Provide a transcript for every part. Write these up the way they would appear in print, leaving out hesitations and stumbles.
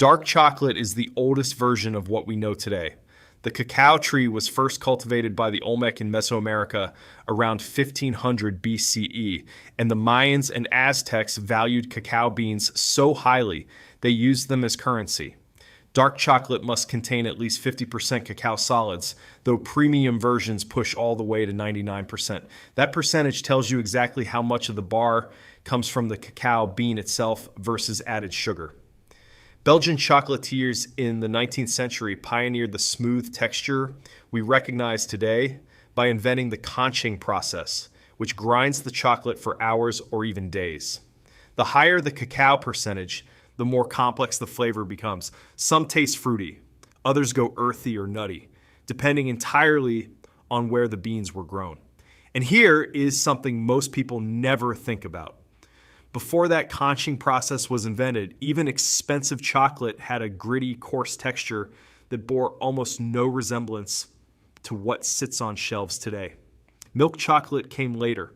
Dark chocolate is the oldest version of what we know today. The cacao tree was first cultivated by the Olmec in Mesoamerica around 1500 BCE, and the Mayans and Aztecs valued cacao beans so highly they used them as currency. Dark chocolate must contain at least 50% cacao solids, though premium versions push all the way to 99%. That percentage tells you exactly how much of the bar comes from the cacao bean itself versus added sugar. Belgian chocolatiers in the 19th century pioneered the smooth texture we recognize today by inventing the conching process, which grinds the chocolate for hours or even days. The higher the cacao percentage, the more complex the flavor becomes. Some taste fruity, others go earthy or nutty, depending entirely on where the beans were grown. And here is something most people never think about. Before that conching process was invented, even expensive chocolate had a gritty, coarse texture that bore almost no resemblance to what sits on shelves today. Milk chocolate came later,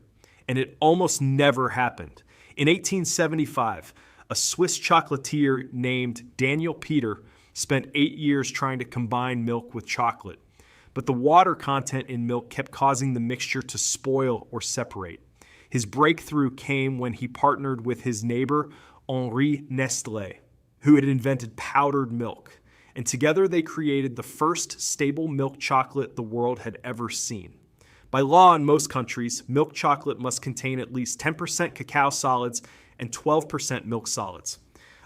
and it almost never happened. In 1875, a Swiss chocolatier named Daniel Peter spent 8 years trying to combine milk with chocolate, but the water content in milk kept causing the mixture to spoil or separate. His breakthrough came when he partnered with his neighbor, Henri Nestlé, who had invented powdered milk. And together they created the first stable milk chocolate the world had ever seen. By law in most countries, milk chocolate must contain at least 10% cacao solids and 12% milk solids.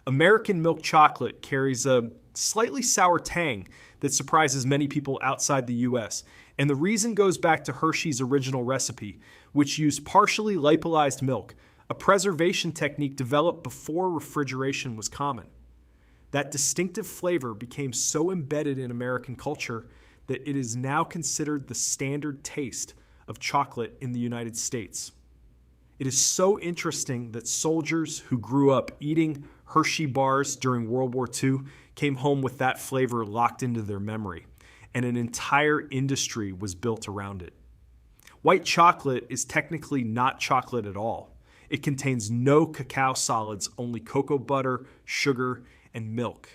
American milk chocolate carries a slightly sour tang that surprises many people outside the US. And the reason goes back to Hershey's original recipe, which used partially lipolyzed milk, a preservation technique developed before refrigeration was common. That distinctive flavor became so embedded in American culture that it is now considered the standard taste of chocolate in the United States. It is so interesting that soldiers who grew up eating Hershey bars during World War II came home with that flavor locked into their memory, and an entire industry was built around it. White chocolate is technically not chocolate at all. It contains no cacao solids, only cocoa butter, sugar, and milk.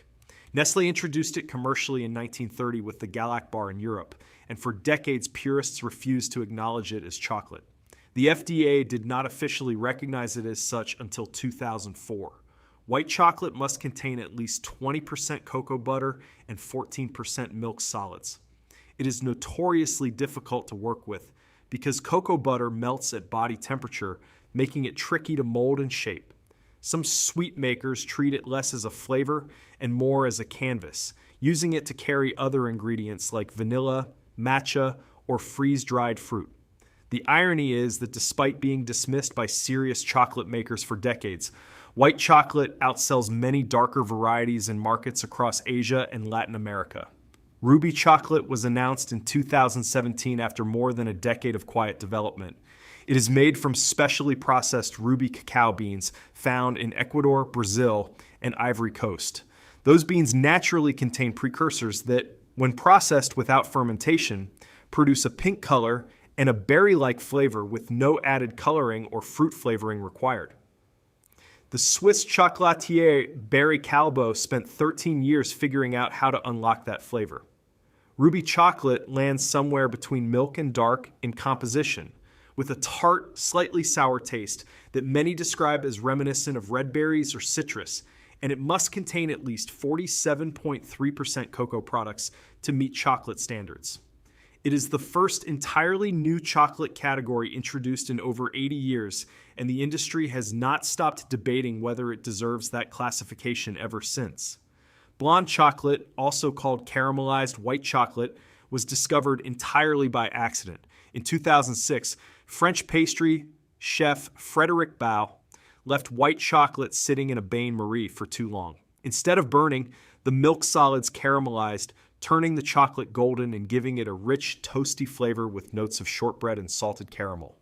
Nestle introduced it commercially in 1930 with the Galac bar in Europe, and for decades purists refused to acknowledge it as chocolate. The FDA did not officially recognize it as such until 2004. White chocolate must contain at least 20% cocoa butter and 14% milk solids. It is notoriously difficult to work with because cocoa butter melts at body temperature, making it tricky to mold and shape. Some sweet makers treat it less as a flavor and more as a canvas, using it to carry other ingredients like vanilla, matcha, or freeze-dried fruit. The irony is that despite being dismissed by serious chocolate makers for decades, white chocolate outsells many darker varieties in markets across Asia and Latin America. Ruby chocolate was announced in 2017 after more than a decade of quiet development. It is made from specially processed ruby cacao beans found in Ecuador, Brazil, and Ivory Coast. Those beans naturally contain precursors that, when processed without fermentation, produce a pink color and a berry-like flavor with no added coloring or fruit flavoring required. The Swiss chocolatier Barry Callebaut spent 13 years figuring out how to unlock that flavor. Ruby chocolate lands somewhere between milk and dark in composition, with a tart, slightly sour taste that many describe as reminiscent of red berries or citrus, and it must contain at least 47.3% cocoa products to meet chocolate standards. It is the first entirely new chocolate category introduced in over 80 years, and the industry has not stopped debating whether it deserves that classification ever since. Blonde chocolate, also called caramelized white chocolate, was discovered entirely by accident. In 2006, French pastry chef Frédéric Baud left white chocolate sitting in a bain-marie for too long. Instead of burning, the milk solids caramelized, turning the chocolate golden and giving it a rich, toasty flavor with notes of shortbread and salted caramel.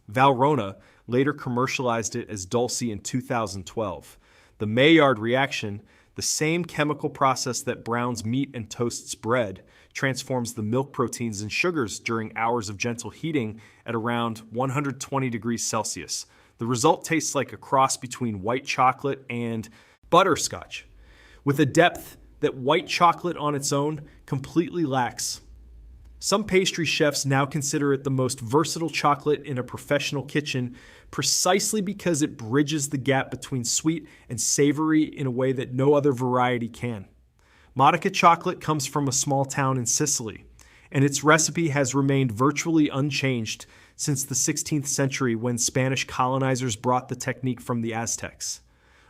Valrhona later commercialized it as Dulce in 2012. The Maillard reaction, the same chemical process that browns meat and toasts bread, transforms the milk proteins and sugars during hours of gentle heating at around 120 degrees Celsius. The result tastes like a cross between white chocolate and butterscotch. with a depth that white chocolate on its own completely lacks. Some pastry chefs now consider it the most versatile chocolate in a professional kitchen precisely because it bridges the gap between sweet and savory in a way that no other variety can. Modica Chocolate comes from a small town in Sicily, and its recipe has remained virtually unchanged since the 16th century when Spanish colonizers brought the technique from the Aztecs.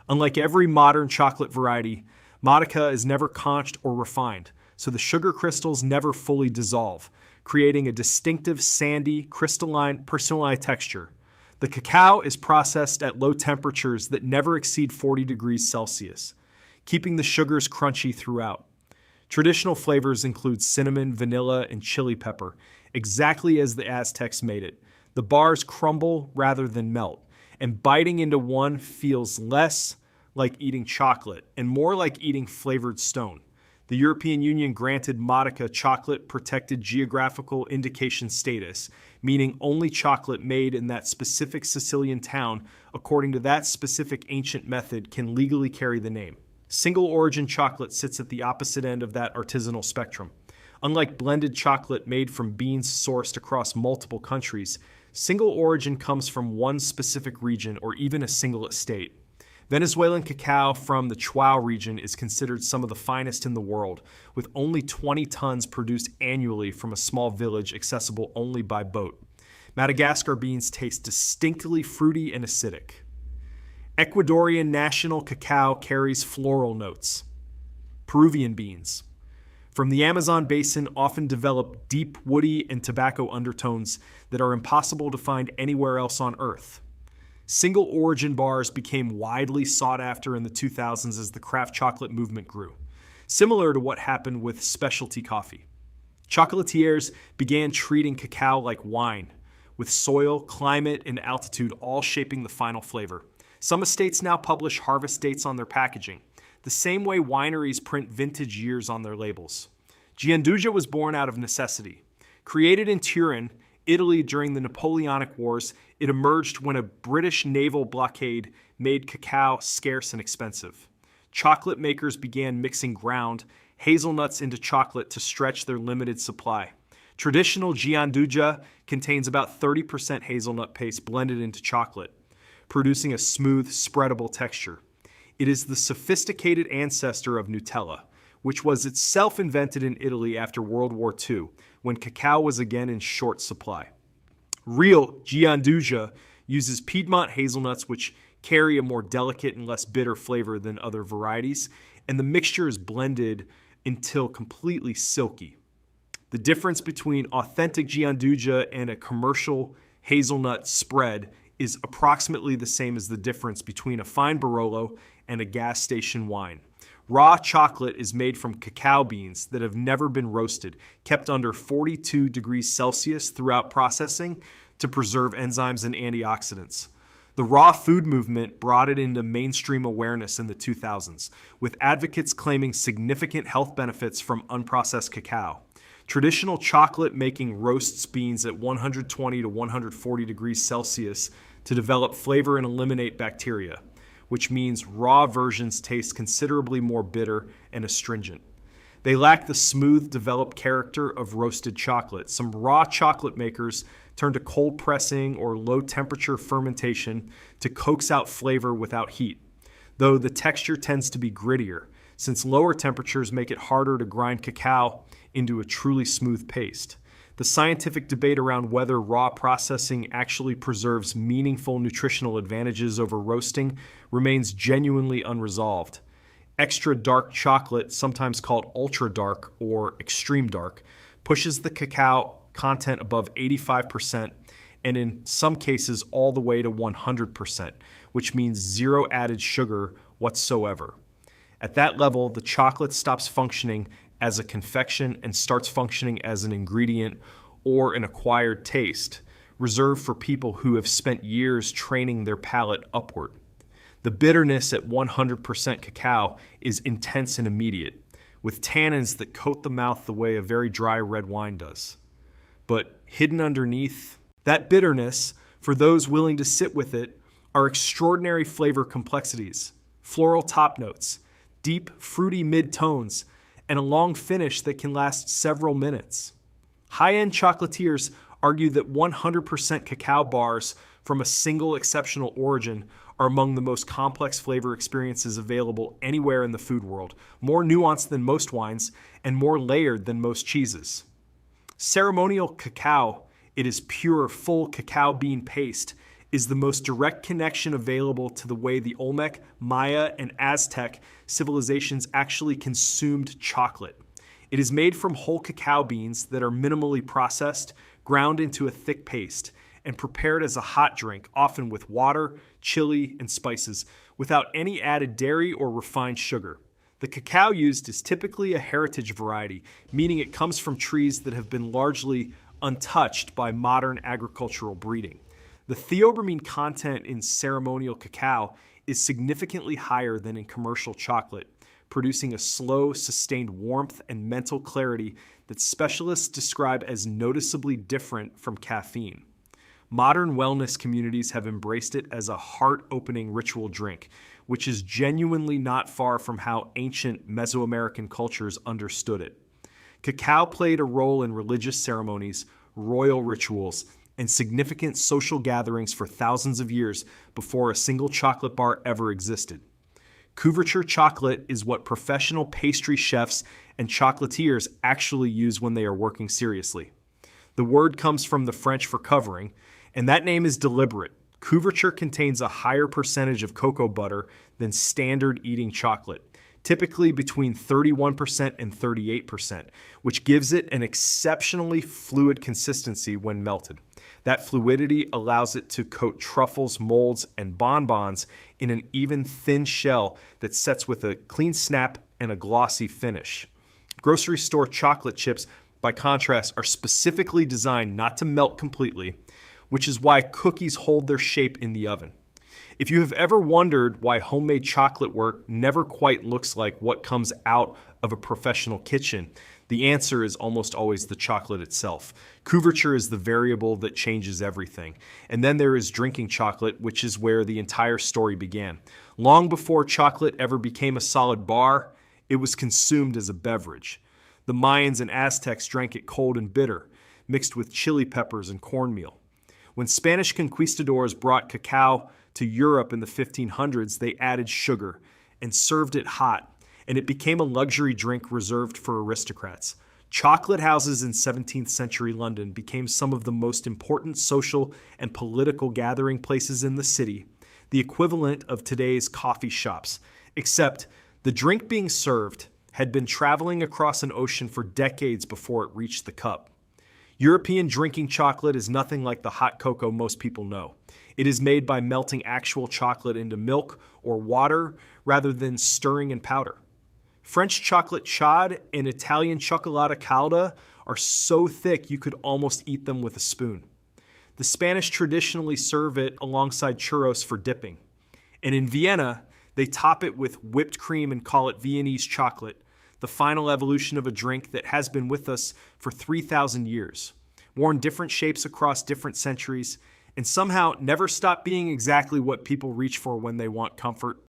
Unlike every modern chocolate variety, Modica is never conched or refined, so the sugar crystals never fully dissolve, creating a distinctive sandy, crystalline, personalized texture. The cacao is processed at low temperatures that never exceed 40 degrees Celsius, keeping the sugars crunchy throughout. Traditional flavors include cinnamon, vanilla, and chili pepper, exactly as the Aztecs made it. The bars crumble rather than melt, and biting into one feels less like eating chocolate and more like eating flavored stone. The European Union granted Modica Chocolate protected geographical indication status, meaning only chocolate made in that specific Sicilian town according to that specific ancient method can legally carry the name. Single origin chocolate sits at the opposite end of that artisanal spectrum. Unlike blended chocolate made from beans sourced across multiple countries, single origin comes from one specific region or even a single estate. Venezuelan cacao from the Chuao region is considered some of the finest in the world, with only 20 tons produced annually from a small village accessible only by boat. Madagascar beans taste distinctly fruity and acidic. Ecuadorian national cacao carries floral notes. Peruvian beans from the Amazon basin often develop deep woody and tobacco undertones that are impossible to find anywhere else on Earth. Single origin bars became widely sought after in the 2000s as the craft chocolate movement grew, similar to what happened with specialty coffee. Chocolatiers began treating cacao like wine, with soil, climate, and altitude all shaping the final flavor. Some estates now publish harvest dates on their packaging, the same way wineries print vintage years on their labels. Gianduja was born out of necessity. Created in Turin, Italy during the Napoleonic Wars, it emerged when a British naval blockade made cacao scarce and expensive. Chocolate makers began mixing ground hazelnuts into chocolate to stretch their limited supply. Traditional Gianduja contains about 30% hazelnut paste blended into chocolate, producing a smooth, spreadable texture. It is the sophisticated ancestor of Nutella, which was itself invented in Italy after World War II, when cacao was again in short supply. Real Gianduja uses Piedmont hazelnuts, which carry a more delicate and less bitter flavor than other varieties, and the mixture is blended until completely silky. The difference between authentic Gianduja and a commercial hazelnut spread is approximately the same as the difference between a fine Barolo and a gas station wine. Raw chocolate is made from cacao beans that have never been roasted, kept under 42 degrees Celsius throughout processing to preserve enzymes and antioxidants. The raw food movement brought it into mainstream awareness in the 2000s, with advocates claiming significant health benefits from unprocessed cacao. Traditional chocolate making roasts beans at 120 to 140 degrees Celsius to develop flavor and eliminate bacteria, which means raw versions taste considerably more bitter and astringent. They lack the smooth, developed character of roasted chocolate. Some raw chocolate makers turn to cold pressing or low temperature fermentation to coax out flavor without heat, though the texture tends to be grittier, since lower temperatures make it harder to grind cacao into a truly smooth paste. The scientific debate around whether raw processing actually preserves meaningful nutritional advantages over roasting remains genuinely unresolved. Extra dark chocolate, sometimes called ultra dark or extreme dark, pushes the cacao content above 85% and in some cases all the way to 100%, which means zero added sugar whatsoever. At that level, the chocolate stops functioning as a confection and starts functioning as an ingredient or an acquired taste, reserved for people who have spent years training their palate upward. The bitterness at 100% cacao is intense and immediate, with tannins that coat the mouth the way a very dry red wine does. But hidden underneath that bitterness, for those willing to sit with it, are extraordinary flavor complexities, floral top notes, deep, fruity mid-tones, and a long finish that can last several minutes. High-end chocolatiers argue that 100% cacao bars from a single exceptional origin are among the most complex flavor experiences available anywhere in the food world, more nuanced than most wines, and more layered than most cheeses. Ceremonial Cacao, it is pure, full cacao bean paste, is the most direct connection available to the way the Olmec, Maya, and Aztec civilizations actually consumed chocolate. It is made from whole cacao beans that are minimally processed, ground into a thick paste, and prepared as a hot drink, often with water, chili, and spices, without any added dairy or refined sugar. The cacao used is typically a heritage variety, meaning it comes from trees that have been largely untouched by modern agricultural breeding. The theobromine content in ceremonial cacao is significantly higher than in commercial chocolate, producing a slow, sustained warmth and mental clarity that specialists describe as noticeably different from caffeine. Modern wellness communities have embraced it as a heart-opening ritual drink, which is genuinely not far from how ancient Mesoamerican cultures understood it. Cacao played a role in religious ceremonies, royal rituals, and significant social gatherings for thousands of years before a single chocolate bar ever existed. Couverture chocolate is what professional pastry chefs and chocolatiers actually use when they are working seriously. The word comes from the French for covering, and that name is deliberate. Couverture contains a higher percentage of cocoa butter than standard eating chocolate, typically between 31% and 38%, which gives it an exceptionally fluid consistency when melted. That fluidity allows it to coat truffles, molds, and bonbons in an even thin shell that sets with a clean snap and a glossy finish. Grocery store chocolate chips, by contrast, are specifically designed not to melt completely, which is why cookies hold their shape in the oven. If you have ever wondered why homemade chocolate work never quite looks like what comes out of a professional kitchen, the answer is almost always the chocolate itself. Couverture is the variable that changes everything. And then there is drinking chocolate, which is where the entire story began. Long before chocolate ever became a solid bar, it was consumed as a beverage. The Mayans and Aztecs drank it cold and bitter, mixed with chili peppers and cornmeal. When Spanish conquistadors brought cacao to Europe in the 1500s, they added sugar and served it hot, and it became a luxury drink reserved for aristocrats. Chocolate houses in 17th century London became some of the most important social and political gathering places in the city, the equivalent of today's coffee shops, except the drink being served had been traveling across an ocean for decades before it reached the cup. European drinking chocolate is nothing like the hot cocoa most people know. It is made by melting actual chocolate into milk or water rather than stirring in powder. French chocolate chaude and Italian cioccolata calda are so thick you could almost eat them with a spoon. The Spanish traditionally serve it alongside churros for dipping. And in Vienna, they top it with whipped cream and call it Viennese chocolate, the final evolution of a drink that has been with us for 3,000 years, worn different shapes across different centuries, and somehow never stopped being exactly what people reach for when they want comfort